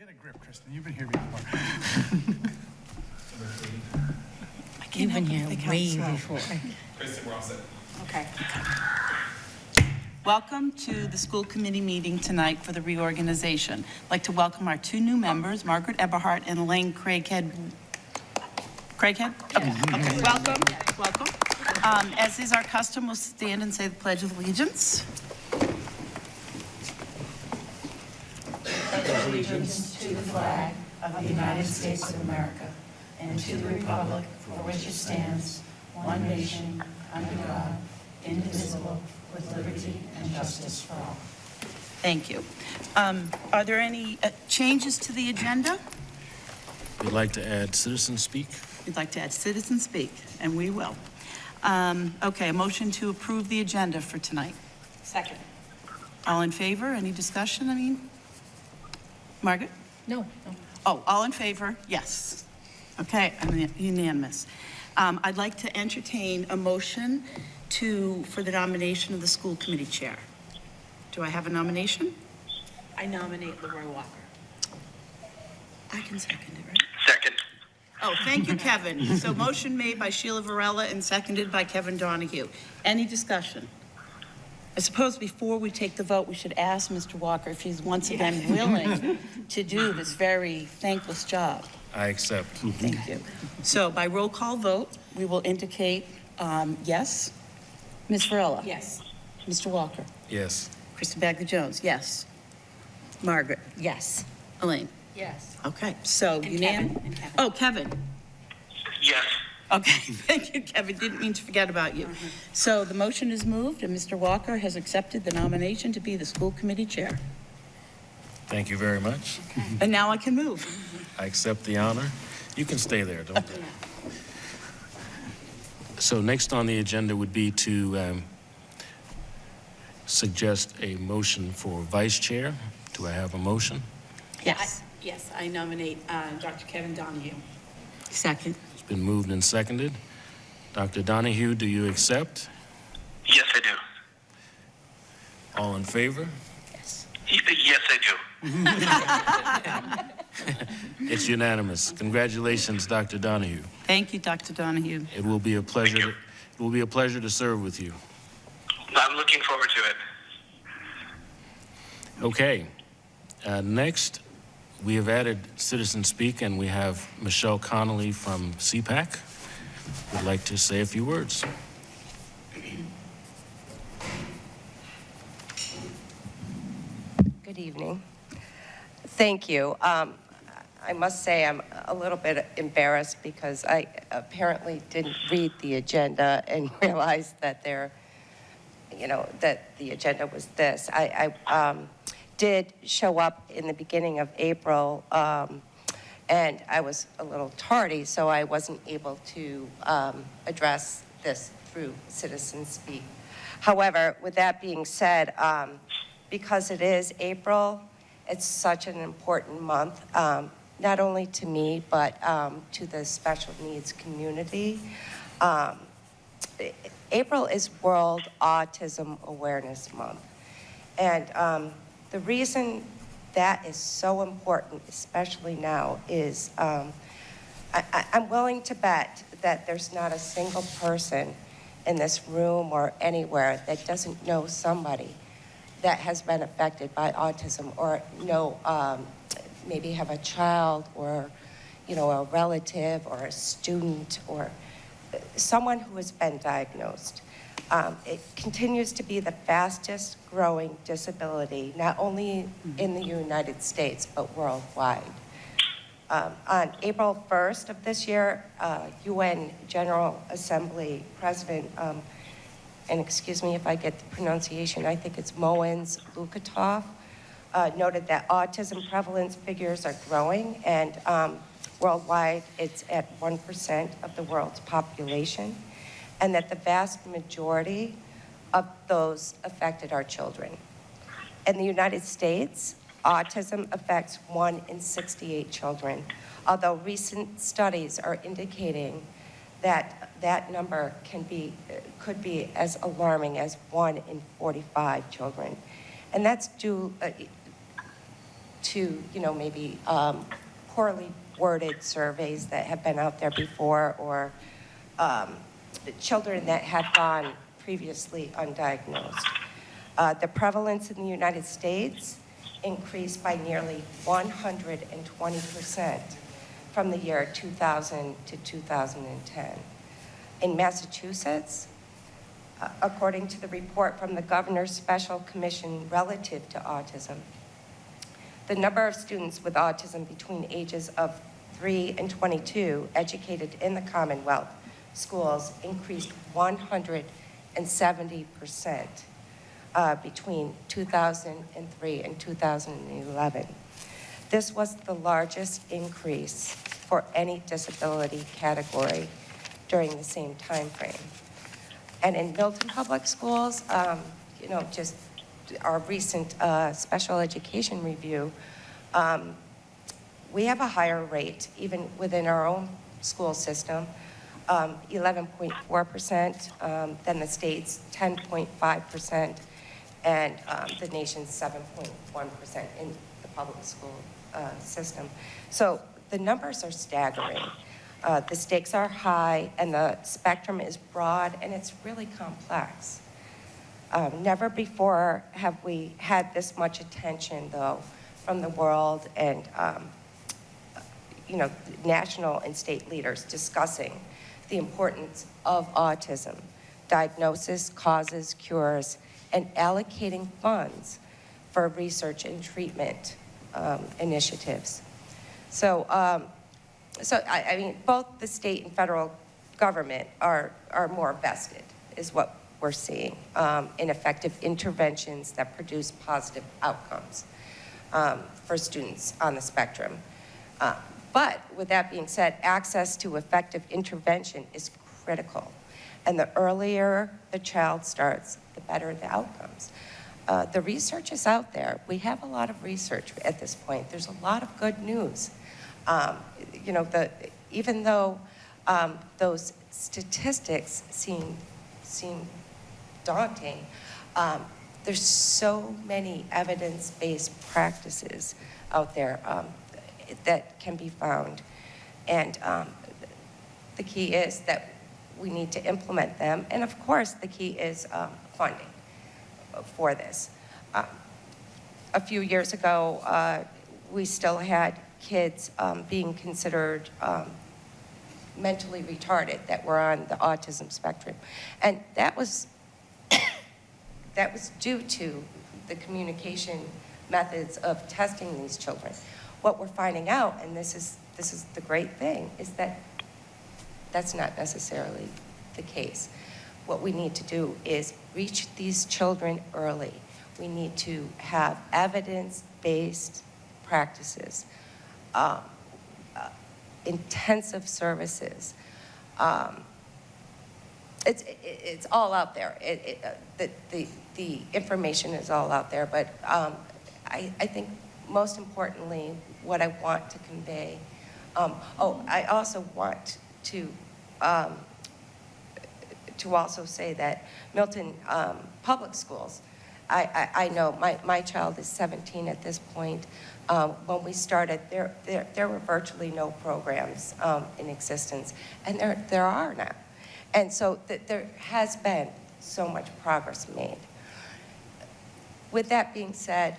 Get a grip, Kristen. You've been here before. You've been here way before. Kristen, we're all set. Okay. Welcome to the school committee meeting tonight for the reorganization. I'd like to welcome our two new members, Margaret Eberhardt and Elaine Craighead. Craighead? Okay. Welcome. As is our custom, we'll stand and say the Pledge of Allegiance. Allegiance to the flag of the United States of America and to the republic for which it stands, one nation, under God, indivisible, with liberty and justice for all. Thank you. Are there any changes to the agenda? We'd like to add citizen speak. We'd like to add citizen speak, and we will. Okay, a motion to approve the agenda for tonight. Second. All in favor? Any discussion, Margaret? No. Oh, all in favor? Yes. Okay, I'm unanimous. I'd like to entertain a motion for the nomination of the school committee chair. Do I have a nomination? I nominate Leroy Walker. I can second it, right? Second. Oh, thank you, Kevin. So motion made by Sheila Varela and seconded by Kevin Donahue. Any discussion? I suppose before we take the vote, we should ask Mr. Walker if he's once again willing to do this very thankless job. I accept. Thank you. So by roll call vote, we will indicate yes. Ms. Varela? Yes. Mr. Walker? Yes. Kristen Bagley-Jones, yes. Margaret? Yes. Elaine? Yes. Okay, so And unanimous. Kevin. Oh, Kevin. Yes. Okay, thank you, Kevin. Didn't mean to forget about you. So the motion is moved, and Mr. Walker has accepted the nomination to be the school committee chair. Thank you very much. And now I can move. I accept the honor. You can stay there, don't you? So next on the agenda would be to suggest a motion for vice chair. Do I have a motion? Yes. Yes, I nominate Dr. Kevin Donahue. Second. It's been moved and seconded. Dr. Donahue, do you accept? Yes, I do. All in favor? Yes. Yes, I do. It's unanimous. Congratulations, Dr. Donahue. Thank you, Dr. Donahue. It will be a pleasure. It will be a pleasure to serve with you. I'm looking forward to it. Okay. Next, we have added citizen speak, and we have Michelle Connolly from CPAC would like to say a few words. Good evening. Thank you. I must say I'm a little bit embarrassed because I apparently didn't read the agenda and realized that that the agenda was this. I did show up in the beginning of April, and I was a little tardy, so I wasn't able to address this through Citizen Speak. However, with that being said, because it is April, it's such an important month, not only to me, but to the special needs community. April is World Autism Awareness Month. And the reason that is so important, especially now, is I'm willing to bet that there's not a single person in this room or anywhere that doesn't know somebody that has been affected by autism or maybe have a child or, a relative or a student or someone who has been diagnosed. It continues to be the fastest growing disability, not only in the United States, but worldwide. On April 1st of this year, UN General Assembly President, and excuse me if I get the pronunciation, I think it's Moens Lukatov, noted that autism prevalence figures are growing, and worldwide it's at 1% of the world's population, and that the vast majority of those affected are children. In the United States, autism affects 1 in 68 children, although recent studies are indicating that that number could be as alarming as 1 in 45 children. And that's due to, maybe poorly worded surveys that have been out there before, or children that have gone previously undiagnosed. The prevalence in the United States increased by nearly 120% from the year 2000 to 2010. In Massachusetts, according to the report from the Governor's Special Commission relative to autism, the number of students with autism between ages of 3 and 22 educated in the Commonwealth schools increased 170% between 2003 and 2011. This was the largest increase for any disability category during the same time frame. And in Milton Public Schools, just our recent special education review, we have a higher rate, even within our own school system, 11.4%, than the state's 10.5%, and the nation's 7.1% in the public school system. So the numbers are staggering. The stakes are high, and the spectrum is broad, and it's really complex. Never before have we had this much attention, though, from the world and national and state leaders discussing the importance of autism, diagnosis, causes, cures, and allocating funds for research and treatment initiatives. So I mean, both the state and federal government are more vested, is what we're seeing, in effective interventions that produce positive outcomes for students on the spectrum. But with that being said, access to effective intervention is critical. And the earlier the child starts, the better the outcomes. The research is out there. We have a lot of research at this point. There's a lot of good news. Even though those statistics seem daunting, there's so many evidence-based practices out there that can be found. And the key is that we need to implement them. And of course, the key is funding for this. A few years ago, we still had kids being considered mentally retarded that were on the autism spectrum. And that was due to the communication methods of testing these children. What we're finding out, and this is the great thing, is that that's not necessarily the case. What we need to do is reach these children early. We need to have evidence-based practices, intensive services. It's all out there. The information is all out there, but I think most importantly, what I want to convey, I also want to also say that Milton Public Schools, I know my child is 17 at this point. When we started, there were virtually no programs in existence, and there are now. And so there has been so much progress made. With that being said,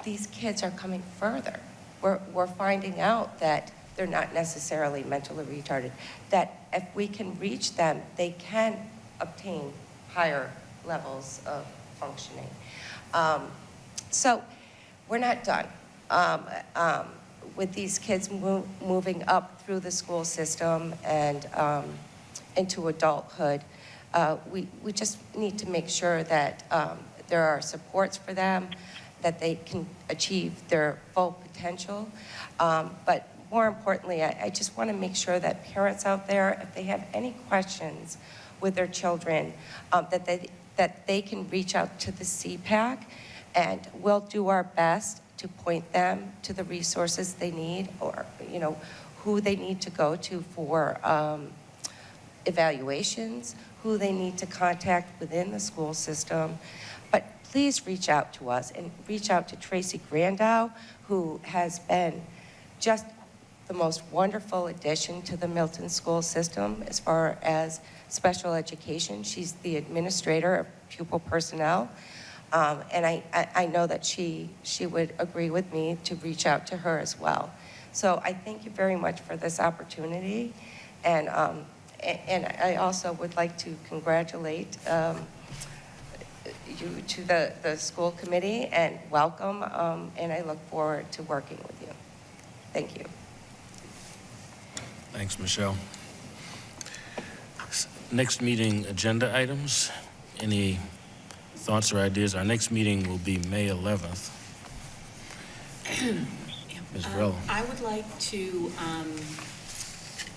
these kids are coming further. We're finding out that they're not necessarily mentally retarded, that if we can reach them, they can obtain higher levels of functioning. So we're not done. With these kids moving up through the school system and into adulthood, we just need to make sure that there are supports for them, that they can achieve their full potential. But more importantly, I just want to make sure that parents out there, if they have any questions with their children, that they can reach out to the CPAC, and we'll do our best to point them to the resources they need, or who they need to go to for evaluations, who they need to contact within the school system. But please reach out to us and reach out to Tracy Grandow, who has been just the most wonderful addition to the Milton school system as far as special education. She's the administrator of pupil personnel. And I know that she would agree with me to reach out to her as well. So I thank you very much for this opportunity. And I also would like to congratulate you to the school committee and welcome. And I look forward to working with you. Thank you. Thanks, Michelle. Next meeting agenda items. Any thoughts or ideas? Our next meeting will be May 11th. Ms. Varela. I would like to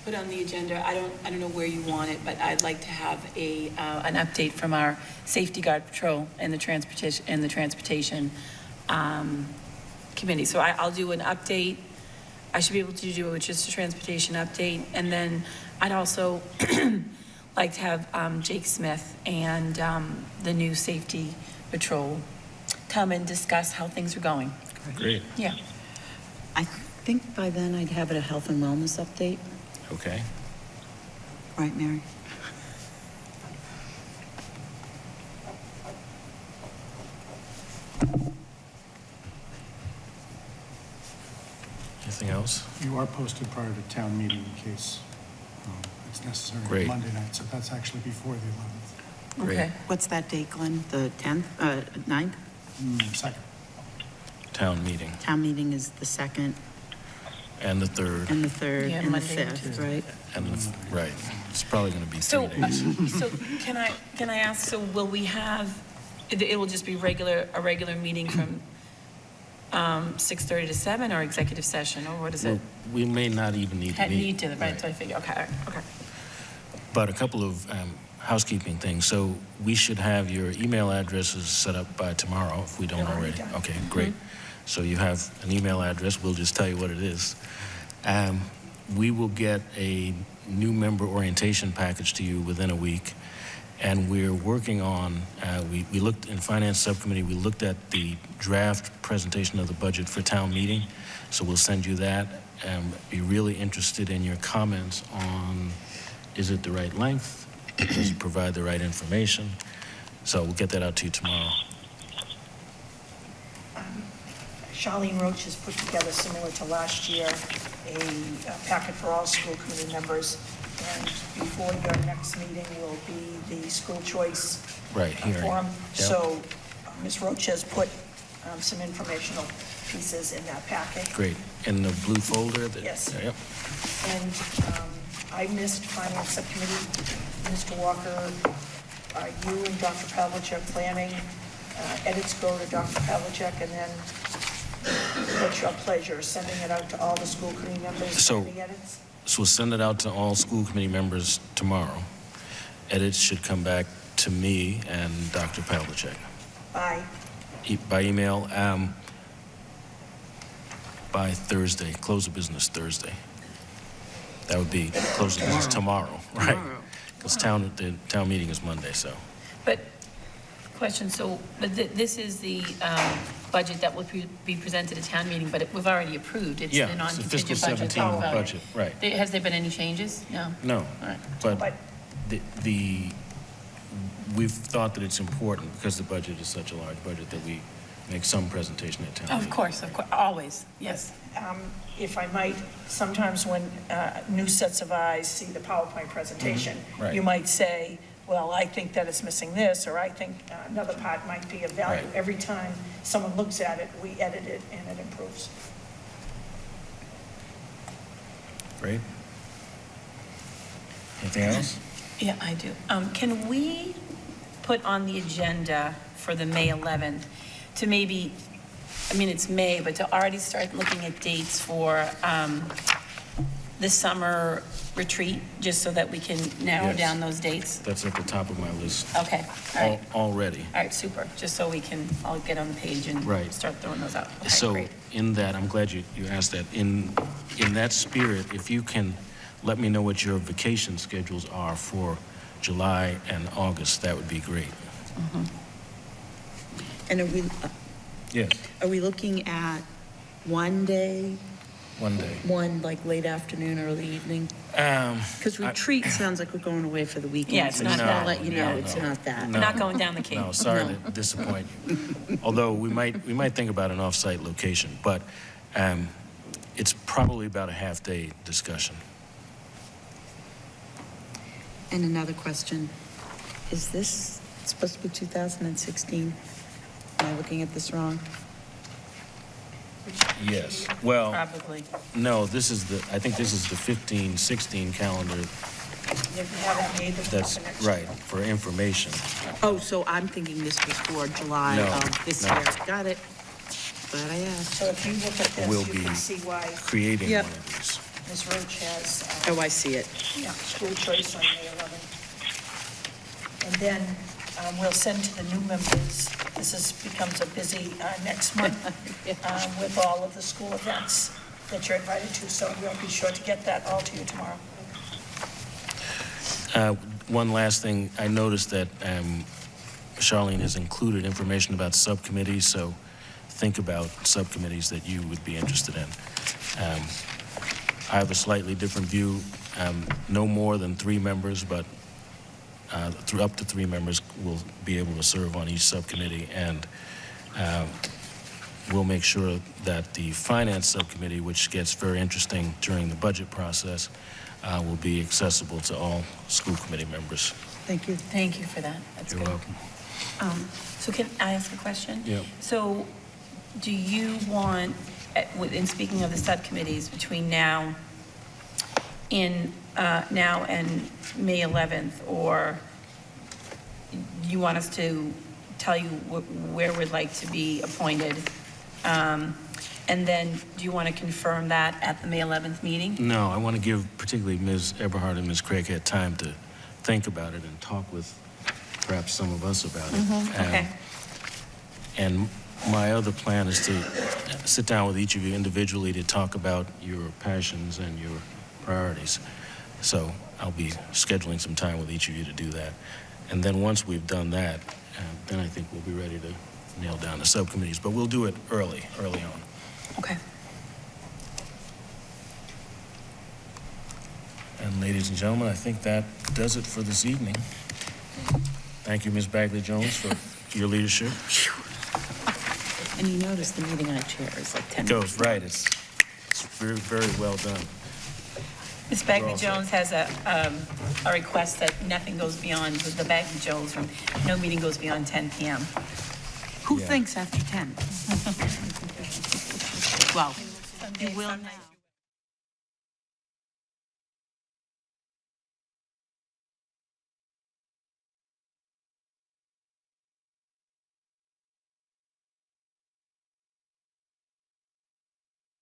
put on the agenda, I don't know where you want it, but I'd like to have an update from our safety guard patrol and the transportation committee. So I'll do an update. I should be able to do it with just a transportation update. And then I'd also like to have Jake Smith and the new safety patrol come and discuss how things are going. Great. Yeah. I think by then I'd have a health and wellness update. Okay. Right, Mary? Anything else? You are posted prior to town meeting in case it's necessary on Great. Monday night, so that's actually before the 11th. Great. Okay. What's that date, Glenn? The 10th, 9th? Second. Town meeting. Town meeting is the 2nd And the 3rd. and the 3rd Yeah, and the Monday and 5th, Tuesday. right? And right. It's probably going to be 3 So, days. so can I ask, so will we have, it will just be a regular meeting from 6:30 to 7 or executive session, or what is it? Well, we may not even need to meet. Need to, right, so I figure, okay. But a couple of housekeeping things. So we should have your email addresses set up by tomorrow, if we don't already. Okay, great. So you have an email address. We'll just tell you what it is. We will get a new member orientation package to you within a week. And we're working on, we looked in Finance Subcommittee, we looked at the draft presentation of the budget for town meeting. So we'll send you that. Be really interested in your comments on, is it the right length? Does it provide the right information? So we'll get that out to you tomorrow. Charlene Roach has put together, similar to last year, a packet for all school committee members. And before your next meeting will be the school choice Right, hearing. forum. Yep. So Ms. Roach has put some informational pieces in that packet. Great. In the blue folder? Yes. Yep. And I missed finance subcommittee. Mr. Walker, you and Dr. Pavlicek planning, edits go to Dr. Pavlicek, and then what's your pleasure, sending it out to all the school committee members, So- the edits? So we'll send it out to all school committee members tomorrow. Edits should come back to me and Dr. Pavlicek. Bye. By email, by Thursday, close of business Thursday. That would be close of business tomorrow, right? Because the town meeting is Monday, so. But, question, so, but this is the budget that will be presented at town meeting, but we've already approved. It's Yeah, the it's the fiscal non-contingent budget. 17 Oh, okay. budget, right. Has there been any changes? No? No, All right. but But- we've thought that it's important, because the budget is such a large budget, that we make some presentation at town meeting. Of course, always, yes. If I might, sometimes when new sets of eyes see the PowerPoint presentation, Right. you might say, well, I think that it's missing this, or I think another part might be of value. Right. Every time someone looks at it, we edit it and it improves. Great. Anything else? Yeah, I do. Can we put on the agenda for the May 11th to maybe, I mean, it's May, but to already start looking at dates for the summer retreat, just so that we can narrow Yes. down those dates? That's at the top of my list Okay, all right. already. All right, super, just so we can all get on the page and Right. start throwing those out. Okay, So great. in that, I'm glad you asked that. In that spirit, if you can let me know what your vacation schedules are for July and August, that would be great. And Yes, are we looking at one day, one day. one like late afternoon, early evening? Because retreat sounds like we're going away for the weekend. Yeah, it's so not just that. wanna let you know No, it's no. not that. No. We're not going down the Cape. No, sorry to disappoint you. Although we might think about an off-site location, but it's probably about a half-day discussion. And another question, is this supposed to be 2016? Am I looking at this wrong? Yes. Well, Probably. no, I think this is the 15-16 calendar. You haven't made the for That's next right, for information. Oh, so I'm thinking this was for July No, of this no. year. Got it. Glad I asked. So if you look at Will this, you be can see why Creating Yep. one of these. Ms. Roach has Oh, I see it. school choice on May 11th. And then we'll send to the new members, becomes a busy next month with all of the school events that you're invited to, so we'll be sure to get that all to you tomorrow. One last thing, I noticed that Charlene has included information about subcommittees, so think about subcommittees that you would be interested in. I have a slightly different view. No more than 3 members, but up to 3 members will be able to serve on each subcommittee, and we'll make sure that the finance subcommittee, which gets very interesting during the budget process, will be accessible to all school committee members. Thank you. Thank you for that. That's You're good. welcome. So can I ask a question? Yeah. So do you want, in speaking of the subcommittees, between now and May 11th, or do you want us to tell you where we'd like to be appointed? And then do you want to confirm that at the May 11th meeting? No, I want to give particularly Ms. Eberhard and Ms. Craighead time to think about it and talk with perhaps some of us about it. Okay. And my other plan is to sit down with each of you individually to talk about your passions and your priorities. So I'll be scheduling some time with each of you to do that. And then once we've done that, then I think we'll be ready to nail down the subcommittees. But we'll do it early on. Okay. And ladies and gentlemen, I think that does it for this evening. Thank you, Ms. Bagley-Jones, for your leadership. And you notice the meeting I chair is like 10 It goes right. It's very, very well done. Ms. Bagley-Jones has a request that nothing goes beyond, with the Bagley-Jones room, no meeting goes beyond 10 p.m. Who Yeah. thinks after 10? Well, you will now.